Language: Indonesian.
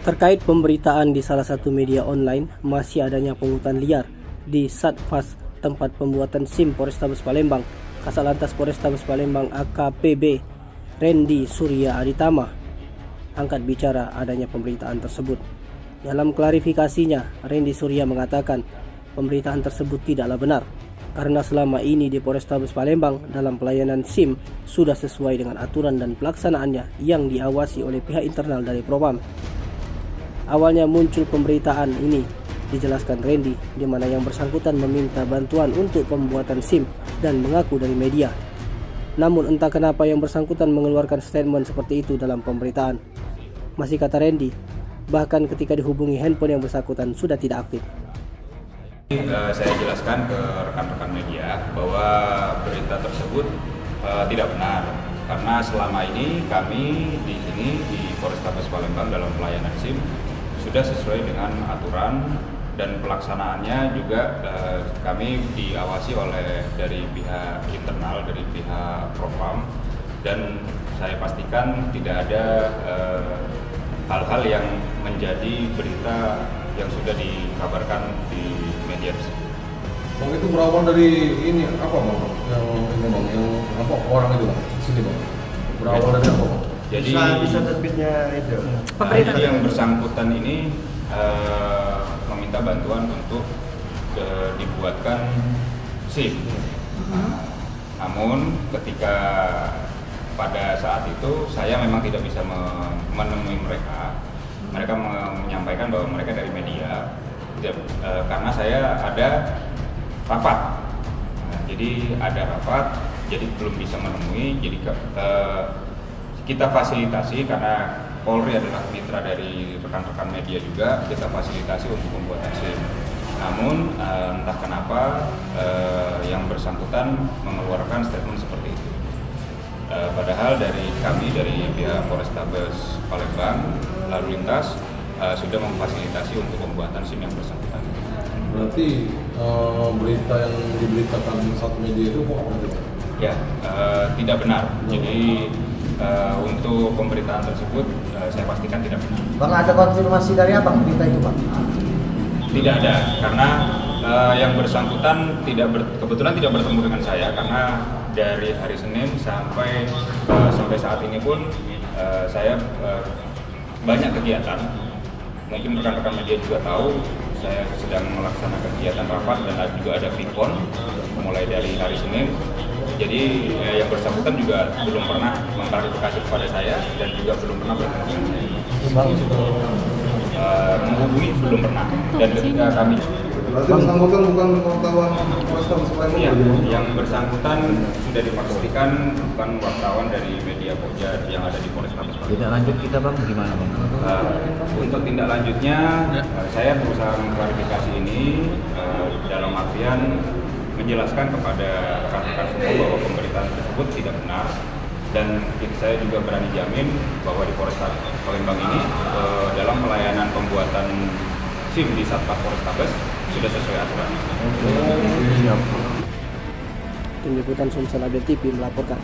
Terkait pemberitaan di salah satu media online, masih adanya pungutan liar di Satpas tempat pembuatan SIM Polrestabes Palembang, Kasatlantas Polrestabes Palembang AKPB Randy Surya Aditama angkat bicara adanya pemberitaan tersebut. Dalam klarifikasinya, Randy Surya mengatakan pemberitaan tersebut tidaklah benar karena selama ini di Polrestabes Palembang dalam pelayanan SIM sudah sesuai dengan aturan dan pelaksanaannya yang diawasi oleh pihak internal dari Propam. Awalnya muncul pemberitaan ini, dijelaskan Randy, di mana yang bersangkutan meminta bantuan untuk pembuatan SIM dan mengaku dari media. Namun entah kenapa yang bersangkutan mengeluarkan statement seperti itu dalam pemberitaan. Masih kata Randy, bahkan ketika dihubungi handphone yang bersangkutan sudah tidak aktif. Saya jelaskan ke rekan-rekan media bahwa berita tersebut tidak benar karena selama ini kami di sini di Polrestabes Palembang dalam pelayanan SIM sudah sesuai dengan aturan dan pelaksanaannya juga kami diawasi oleh dari pihak internal, dari pihak Propam, dan saya pastikan tidak ada hal-hal yang menjadi berita yang sudah dikabarkan di media tersebut. Bang, itu berawal dari ini apa bang? Yang ini bang, yang apa orang itu bang? Sini bang. Berawal dari apa bang? Jadi bisa terbitnya itu. Jadi yang bersangkutan ini meminta bantuan untuk dibuatkan SIM. Namun ketika pada saat itu saya memang tidak bisa menemui mereka. Mereka menyampaikan bahwa mereka dari media, karena saya ada rapat. Jadi ada rapat, jadi belum bisa menemui. Jadi kita fasilitasi karena Polri adalah mitra dari rekan-rekan media juga, kita fasilitasi untuk pembuatan SIM. Namun entah kenapa yang bersangkutan mengeluarkan statement seperti itu. Padahal dari kami dari pihak Polrestabes Palembang lalu lintas sudah memfasilitasi untuk pembuatan SIM yang bersangkutan. Berarti berita yang diberitakan satu media itu kok apa? Ya, tidak benar. Jadi untuk pemberitaan tersebut saya pastikan tidak benar. Bang, ada konfirmasi dari abang berita itu bang? Tidak ada, karena yang bersangkutan kebetulan tidak bertemu dengan saya karena dari hari Senin sampai saat ini pun saya banyak kegiatan. Mungkin rekan-rekan media juga tahu saya sedang melaksanakan kegiatan rapat dan juga ada VCon mulai dari hari Senin. Jadi yang bersangkutan juga belum pernah mengklarifikasi kepada saya dan juga belum pernah bertemu dengan saya. Menghubungi belum pernah. Dan ketika kami Berarti bersangkutan bukan wartawan Polrestabes Palembang? Iya, yang bersangkutan sudah dipastikan bukan wartawan dari media Pokja yang ada di Polrestabes Palembang. Tindak lanjut kita bang, gimana bang? Untuk tindak lanjutnya, saya berusaha mengklarifikasi ini dalam artian menjelaskan kepada rekan-rekan semua bahwa pemberitaan tersebut tidak benar, dan saya juga berani jamin bahwa di Polrestabes Palembang ini dalam pelayanan pembuatan SIM di Satpas Polrestabes sudah sesuai aturan. Tim Liputan Sumsel Update TV melaporkan.